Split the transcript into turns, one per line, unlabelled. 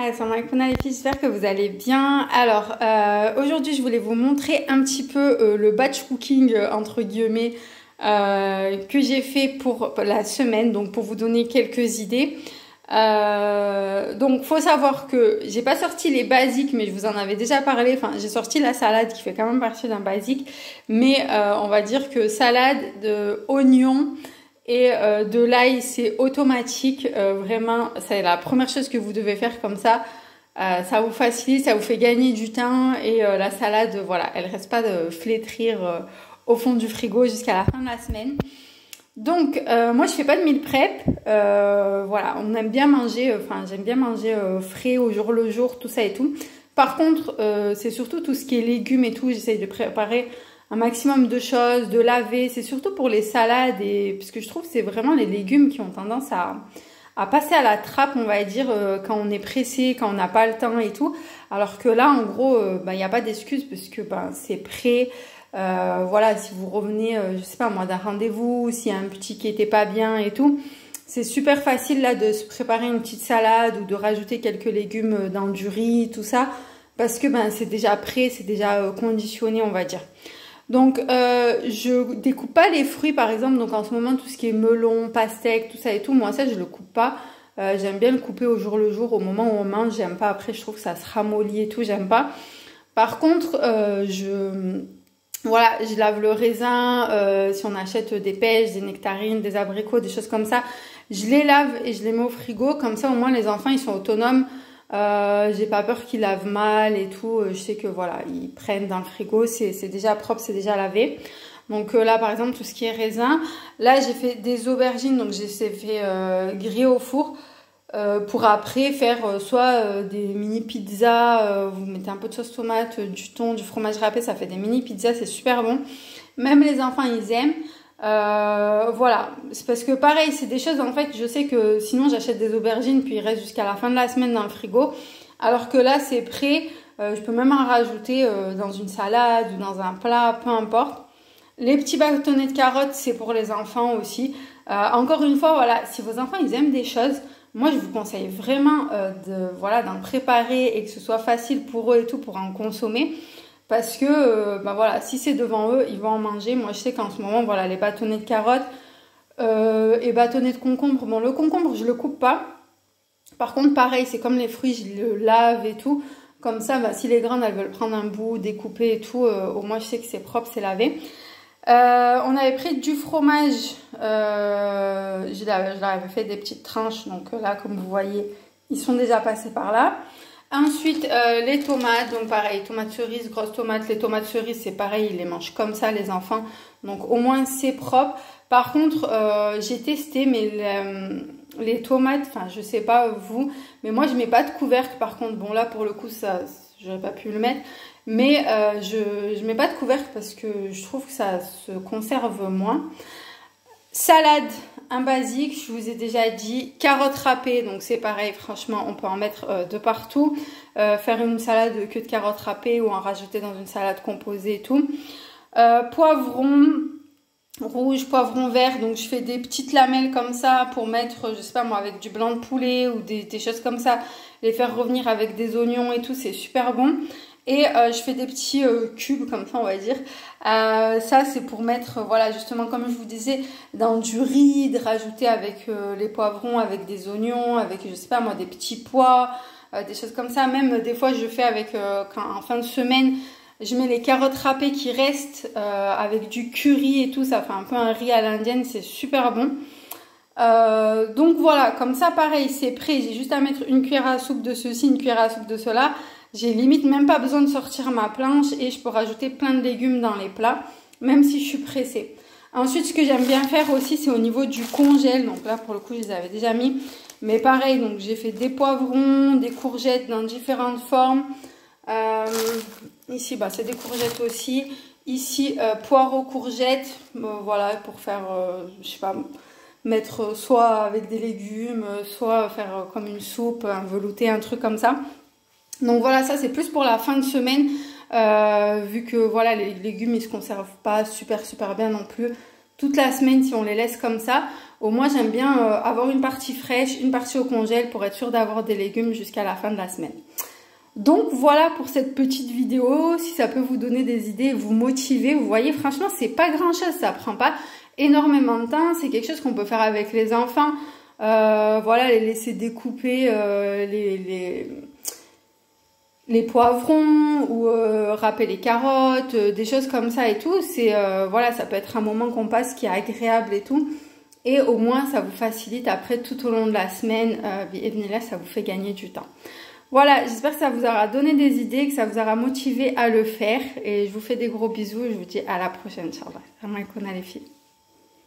Assalamu alaikum les filles, j'espère que vous allez bien. Alors aujourd'hui je voulais vous montrer un petit peu le batch cooking entre guillemets que j'ai fait pour la semaine, donc pour vous donner quelques idées. Donc faut savoir que j'ai pas sorti les basiques, mais je vous en avais déjà parlé. Enfin j'ai sorti la salade qui fait quand même partie d'un basique, mais on va dire que salade de oignons et de l'ail, c'est automatique. Vraiment, c'est la première chose que vous devez faire comme ça. Ça vous facilite, ça vous fait gagner du temps. Et la salade, voilà, elle reste pas de flétrir au fond du frigo jusqu'à la fin de la semaine. Donc, moi, je fais pas de meal prep. Voilà, on aime bien manger, j'aime bien manger frais au jour le jour, tout ça et tout. Par contre, c'est surtout tout ce qui est légumes et tout. J'essaye de préparer un maximum de choses, de laver. C'est surtout pour les salades et parce que je trouve que c'est vraiment les légumes qui ont tendance à passer à la trappe, on va dire, quand on est pressé, quand on n'a pas le temps et tout. Alors que là, en gros, il n'y a pas d'excuse parce que c'est prêt. Voilà, si vous revenez, je sais pas moi, d'un rendez-vous, s'il y a un petit qui était pas bien et tout, c'est super facile là de se préparer une petite salade ou de rajouter quelques légumes dans du riz, tout ça, parce que c'est déjà prêt, c'est déjà conditionné, on va dire. Donc je découpe pas les fruits par exemple, donc en ce moment tout ce qui est melon, pastèque, tout ça et tout, moi ça je le coupe pas. J'aime bien le couper au jour le jour, au moment où on mange, j'aime pas, après je trouve que ça se ramollit et tout, j'aime pas. Par contre voilà, je lave le raisin, si on achète des pêches, des nectarines, des abricots, des choses comme ça, je les lave et je les mets au frigo, comme ça au moins les enfants ils sont autonomes. J'ai pas peur qu'ils lavent mal et tout. Je sais que voilà, ils prennent dans le frigo, c'est déjà propre, c'est déjà lavé. Donc là par exemple tout ce qui est raisin, là j'ai fait des aubergines, donc j'ai fait griller au four pour après faire soit des mini pizzas, vous mettez un peu de sauce tomate, du thon, du fromage râpé, ça fait des mini pizzas, c'est super bon. Même les enfants ils aiment. Voilà, c'est parce que pareil, c'est des choses en fait, je sais que sinon j'achète des aubergines puis il reste jusqu'à la fin de la semaine dans le frigo, alors que là c'est prêt, je peux même en rajouter dans une salade ou dans un plat, peu importe. Les petits bâtonnets de carottes, c'est pour les enfants aussi. Encore une fois, voilà, si vos enfants ils aiment des choses, moi je vous conseille vraiment d'en préparer et que ce soit facile pour eux et tout pour en consommer. Parce que, voilà, si c'est devant eux, ils vont en manger. Moi, je sais qu'en ce moment, voilà, les bâtonnets de carottes et bâtonnets de concombre. Bon, le concombre, je le coupe pas. Par contre, pareil, c'est comme les fruits, je le lave et tout. Comme ça, si les graines, elles veulent prendre un bout, découper et tout, au moins, je sais que c'est propre, c'est lavé. On avait pris du fromage. Je l'avais fait des petites tranches. Donc là, comme vous voyez, ils sont déjà passés par là. Ensuite, les tomates, donc pareil, tomates cerises, grosses tomates. Les tomates cerises, c'est pareil, ils les mangent comme ça, les enfants. Donc au moins, c'est propre. Par contre, j'ai testé, mais les tomates, je sais pas vous, mais moi, je mets pas de couvercle. Par contre, bon là, pour le coup, ça, j'aurais pas pu le mettre. Mais je mets pas de couvercle parce que je trouve que ça se conserve moins. Salade, un basique, je vous ai déjà dit. Carottes râpées, donc c'est pareil, franchement, on peut en mettre de partout. Faire une salade que de carottes râpées ou en rajouter dans une salade composée et tout. Poivron rouge, poivron vert, donc je fais des petites lamelles comme ça pour mettre, je sais pas moi, avec du blanc de poulet ou des choses comme ça. Les faire revenir avec des oignons et tout, c'est super bon. Et je fais des petits cubes comme ça, on va dire. Ça, c'est pour mettre, voilà, justement, comme je vous disais, dans du riz, de rajouter avec les poivrons, avec des oignons, avec, je sais pas moi, des petits pois, des choses comme ça. Même des fois, je fais avec, en fin de semaine, je mets les carottes râpées qui restent avec du curry et tout. Ça fait un peu un riz à l'indienne, c'est super bon. Donc voilà, comme ça, pareil, c'est prêt. J'ai juste à mettre une cuillère à soupe de ceci, une cuillère à soupe de cela. J'ai limite même pas besoin de sortir ma planche et je peux rajouter plein de légumes dans les plats, même si je suis pressée. Ensuite, ce que j'aime bien faire aussi, c'est au niveau du congèle. Donc là, pour le coup, je les avais déjà mis. Mais pareil, donc j'ai fait des poivrons, des courgettes dans différentes formes. Ici, c'est des courgettes aussi. Ici, poireaux, courgettes. Voilà, pour faire, je sais pas, mettre soit avec des légumes, soit faire comme une soupe, un velouté, un truc comme ça. Donc voilà, ça c'est plus pour la fin de semaine, vu que voilà, les légumes ils se conservent pas super bien non plus. toute la semaine si on les laisse comme ça. Au moins, j'aime bien avoir une partie fraîche, une partie au congèle pour être sûre d'avoir des légumes jusqu'à la fin de la semaine. Donc voilà pour cette petite vidéo. Si ça peut vous donner des idées, vous motiver, vous voyez, franchement, c'est pas grand chose, ça prend pas énormément de temps. C'est quelque chose qu'on peut faire avec les enfants. Voilà, les laisser découper les poivrons ou râper les carottes, des choses comme ça et tout. C'est voilà, ça peut être un moment qu'on passe qui est agréable et tout. Et au moins, ça vous facilite après tout au long de la semaine. Et là, ça vous fait gagner du temps. Voilà, j'espère que ça vous aura donné des idées, que ça vous aura motivé à le faire. Et je vous fais des gros bisous et je vous dis à la prochaine, Inch'Allah. Salam alaikum les filles.